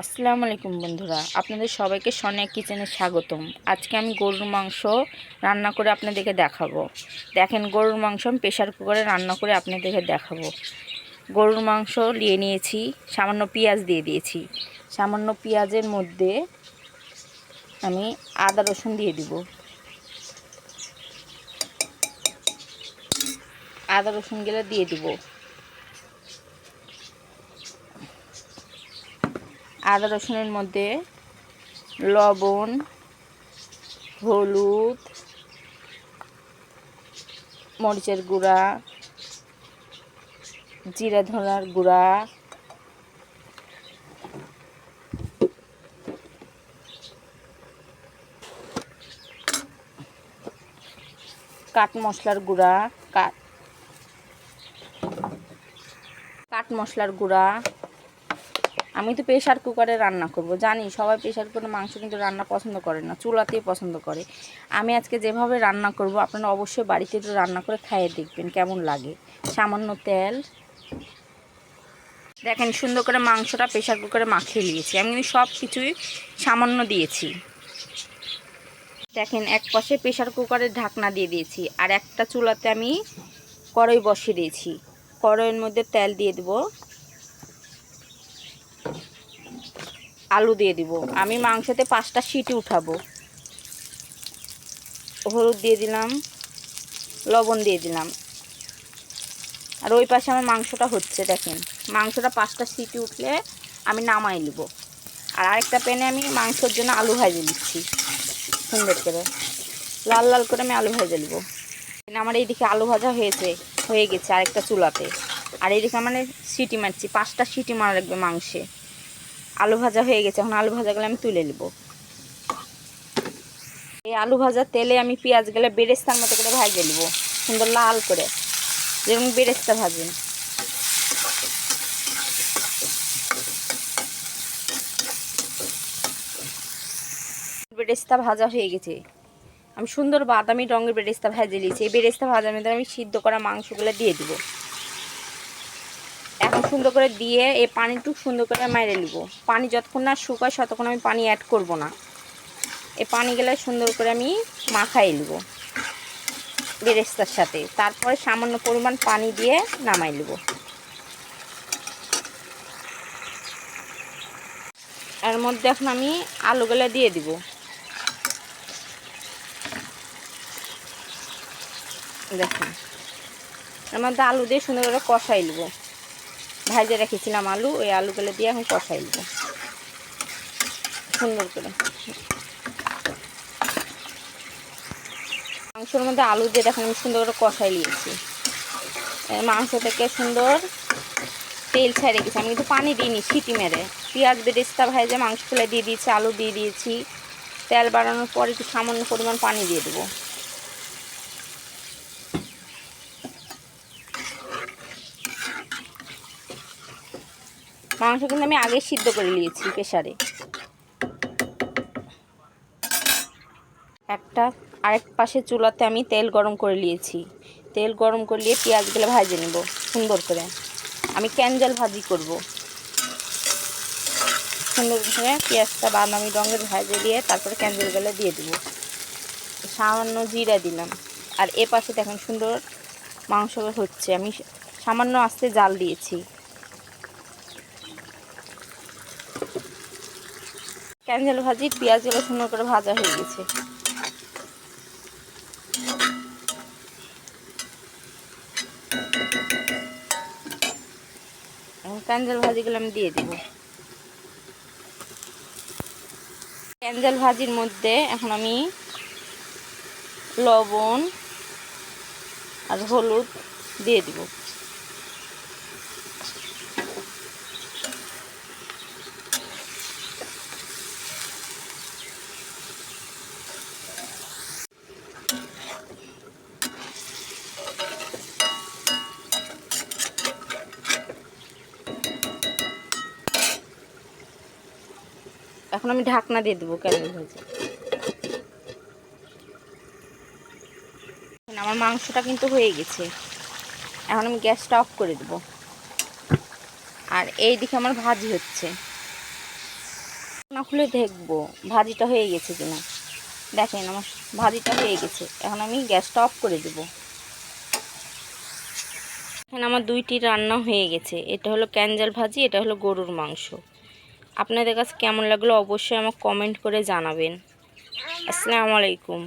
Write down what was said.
আসসালামু আলাইকুম বন্ধুরা, আপনাদের সবাইকে সোনিয়া কিচেনে স্বাগতম। আজকে আমি গরুর মাংস রান্না করে আপনাদেরকে দেখাবো। দেখেন, গরুর মাংস আমি প্রেশার কুকারে রান্না করে আপনাদেরকে দেখাবো। গরুর মাংস নিয়ে নিয়েছি, সামান্য পেঁয়াজ দিয়ে দিয়েছি। সামান্য পেঁয়াজের মধ্যে আমি আদা রসুন দিয়ে দিব। আদা রসুনগুলো দিয়ে দিব। আদা রসুনের মধ্যে লবণ, হলুদ, মরিচের গুঁড়া, জিরা ধনার গুঁড়া, কাঠ মশলার গুঁড়া, কাঠ মশলার গুঁড়া। আমি তো প্রেশার কুকারে রান্না করব, জানি সবাই প্রেশার কুকারে মাংস কিন্তু রান্না পছন্দ করে না, চুলাতেই পছন্দ করে। আমি আজকে যেভাবে রান্না করব আপনারা অবশ্যই বাড়িতে একটু রান্না করে খাইয়ে দেখবেন কেমন লাগে। সামান্য তেল, দেখেন সুন্দর করে মাংসটা প্রেশার কুকারে মাখিয়ে নিয়েছি। আমি সব কিছুই সামান্য দিয়েছি। দেখেন, এক পাশে প্রেশার কুকারের ঢাকনা দিয়ে দিয়েছি, আর একটা চুলাতে আমি কড়াই বসিয়ে দিয়েছি। কড়াইয়ের মধ্যে তেল দিয়ে দেব, আলু দিয়ে দিব। আমি মাংসতে 5টা সিটি উঠাবো। হলুদ দিয়ে দিলাম, লবণ দিয়ে দিলাম। আর ওই পাশে আমার মাংসটা হচ্ছে। দেখেন, মাংসটা 5টা সিটি উঠলে আমি নামাই নেব। আর আরেকটা প্যানে আমি মাংসের জন্য আলু ভেজে নিচ্ছি। সুন্দর করে লাল লাল করে আমি আলু ভেজে নেব। আমার এইদিকে আলু ভাজা হয়ে গেছে আরেকটা চুলাতে। আর এইদিকে মানে সিটি মারছি, 5টা সিটি মারা লাগবে মাংসে। আলু ভাজা হয়ে গেছে, এখন আলু ভাজাগুলো আমি তুলে নেব। এই আলু ভাজার তেলে আমি পেঁয়াজগুলো বেরেস্তার মতো করে ভাজে নেব, সুন্দর লাল করে, যেরকম বেরেস্তা ভাজেন। বেরেস্তা ভাজা হয়ে গেছে, আমি সুন্দর বাদামি রঙের বেরেস্তা ভেজে নিয়েছি। এই বেরেস্তা ভাজার মধ্যে আমি সিদ্ধ করা মাংসগুলো দিয়ে দিব। এখন সুন্দর করে দিয়ে এই পানিটুকু সুন্দর করে মেরে নিব। পানি যতক্ষণ না শুকায় ততক্ষণ আমি পানি অ্যাড করব না। এই পানিগুলো সুন্দর করে আমি মাখাই নেব বেরেস্তার সাথে। তারপরে সামান্য পরিমাণ পানি দিয়ে নামাই নেব। এর মধ্যে এখন আমি আলুগুলো দিয়ে দিব। দেখুন, এর মধ্যে আলু দিয়ে সুন্দর করে কষাই নেব। ভাজে রেখেছিলাম আলু, ওই আলুগুলো দিয়ে এখন কষাই নেব সুন্দর করে। মাংসের মধ্যে আলু দিয়ে দেখুন আমি সুন্দর করে কষাই নিয়েছি। মাংস থেকে সুন্দর তেল ছেড়ে গেছে। আমি কিন্তু পানি দিইনি, সিটি মেরে পেঁয়াজ বেরেস্তা ভেজে মাংসগুলো দিয়ে দিয়েছি, আলু দিয়ে দিয়েছি। তেল বাড়ানোর পর একটু সামান্য পরিমাণ পানি দিয়ে দেবো। মাংস কিন্তু আমি আগে সিদ্ধ করে নিয়েছি প্রেসারে। আরেক পাশে চুলাতে আমি তেল গরম করে নিয়েছি। তেল গরম করে নিয়ে পেঁয়াজগুলো ভাজে নেব সুন্দর করে। আমি ক্যান্ডেল ভাজি করব। সুন্দর করে পেঁয়াজটা বাদামি রঙের ভাজে দিয়ে তারপরে ক্যান্ডেলগুলো দিয়ে দেবো। সামান্য জিরা দিলাম। আর এ পাশে দেখুন সুন্দর মাংস হচ্ছে। আমি সামান্য আস্তে জাল দিয়েছি। ক্যান্ডেল ভাজি পেঁয়াজগুলো সুন্দর করে ভাজা হয়ে গেছে। ক্যান্ডেল ভাজিগুলো আমি দিয়ে দিব। ক্যান্ডেল ভাজির মধ্যে এখন আমি লবণ আর হলুদ দিয়ে দিব। এখন আমি ঢাকনা দিয়ে দেবো ক্যান্ডেল ভাজি। আমার মাংসটা কিন্তু হয়ে গেছে। এখন আমি গ্যাসটা অফ করে দেব। আর এই দিকে আমার ভাজি হচ্ছে। না খুলে দেখবো ভাজিটা হয়ে গেছে কিনা। দেখেন আমার ভাজিটা হয়ে গেছে। এখন আমি গ্যাসটা অফ করে দেব। এখন আমার দুইটি রান্না হয়ে গেছে। এটা হলো ক্যানজাল ভাজি, এটা হলো গরুর মাংস। আপনাদের কাছে কেমন লাগলো অবশ্যই আমাকে কমেন্ট করে জানাবেন। আসসালামু আলাইকুম।